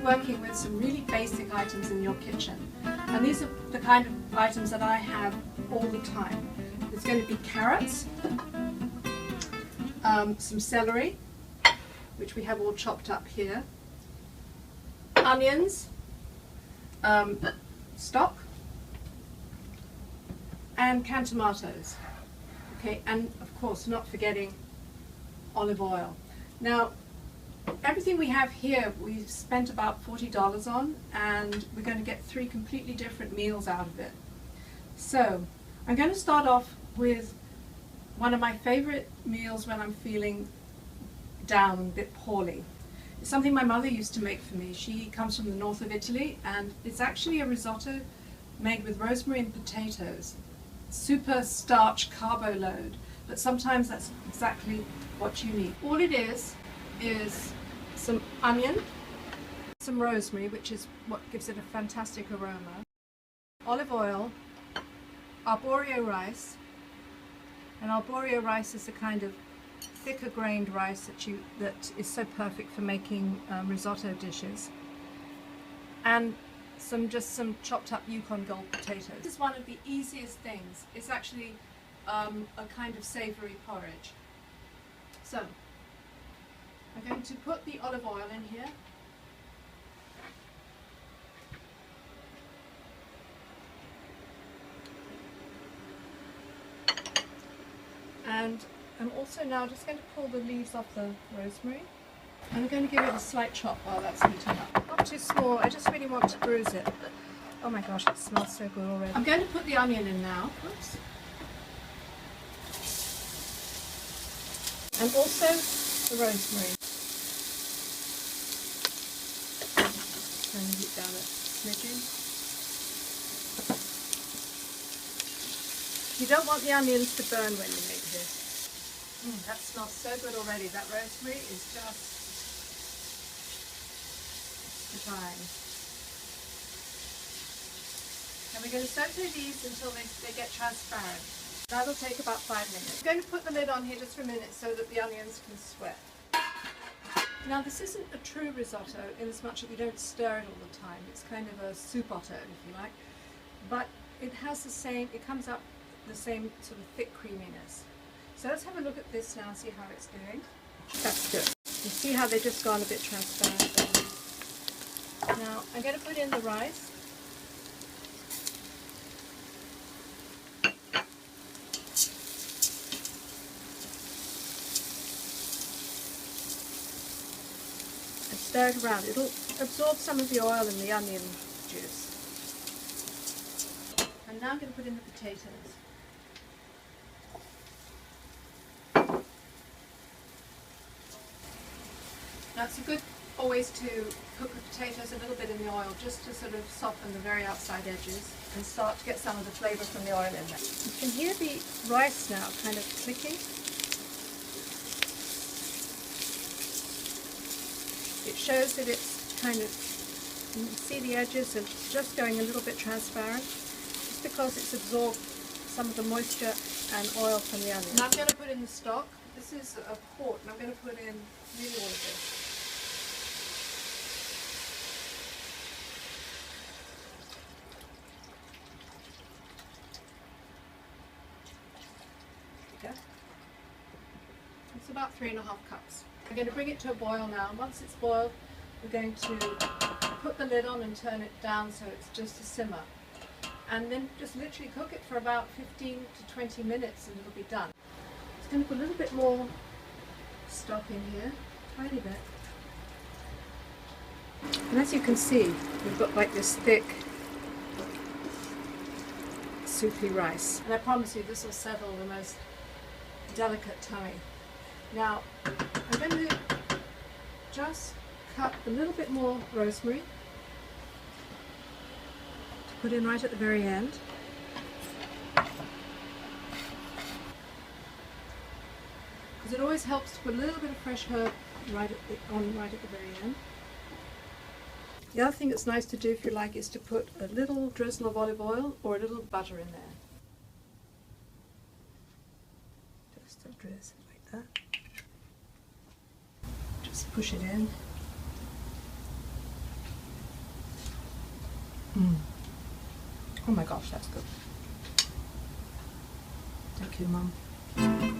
working with some really basic items in your kitchen. And these are the kind of items that I have all the time. There's going to be carrots, some celery, which we have all chopped up here, onions, stock, and canned tomatoes. Okay, and of course not forgetting olive oil. Now, everything we have here we've spent about $40 on, and we're going to get 3 completely different meals out of it. So I'm going to start off with one of my favorite meals when I'm feeling down, a bit poorly. It's something my mother used to make for me. She comes from the north of Italy, and it's actually a risotto made with rosemary and potatoes. Super starch carbo load, but sometimes that's exactly what you need. All it is some onion, some rosemary, which is what gives it a fantastic aroma, olive oil, arborio rice, and arborio rice is a kind of thicker grained rice that is so perfect for making risotto dishes, and just some chopped up Yukon Gold potatoes. This is one of the easiest things. It's actually a kind of savoury porridge. So I'm going to put the olive oil in here. And I'm also now just going to pull the leaves off the rosemary. And I'm going to give it a slight chop while that's heating up. Not too small, I just really want to bruise it. Oh my gosh, it smells so good already. I'm going to put the onion in now. Oops. And also the rosemary. Turn the heat down a smidgen. You don't want the onions to burn when you make this. That smells so good already. That rosemary is just divine. And we're going to saute these until they get transparent. That'll take about 5 minutes. I'm going to put the lid on here just for a minute so that the onions can sweat. Now, this isn't a true risotto in as much that we don't stir it all the time. It's kind of a soupotto, if you like. But it has the same, it comes up the same sort of thick creaminess. So let's have a look at this now and see how it's doing. That's good. You see how they've just gone a bit transparent there. Now, I'm going to put in the rice. Stir it around. It'll absorb some of the oil and the onion juice. And now I'm going to put in the potatoes. Now it's good always to cook the potatoes a little bit in the oil just to sort of soften the very outside edges and start to get some of the flavour from the oil in there. You can hear the rice now kind of clicking. It shows that it's kind of, you can see the edges are just going a little bit transparent, just because it's absorbed some of the moisture and oil from the onion. Now I'm going to put in the stock. This is a quart, and I'm going to put in nearly all of this. There we go. It's about 3½ cups. I'm going to bring it to a boil now. Once it's boiled, we're going to put the lid on and turn it down so it's just a simmer. And then just literally cook it for about 15 to 20 minutes and it'll be done. Just going to put a little bit more stock in here, tiny bit. And as you can see, we've got like this thick, soupy rice. And I promise you this will settle the most delicate tummy. Now, I'm going to just cut a little bit more rosemary to put in right at the very end. Because it always helps to put a little bit of fresh herb right at the very end. The other thing that's nice to do if you like is to put a little drizzle of olive oil or a little butter in there. Just a drizzle like that. Just push it in. Oh my gosh, that's good. Thank you, Mum.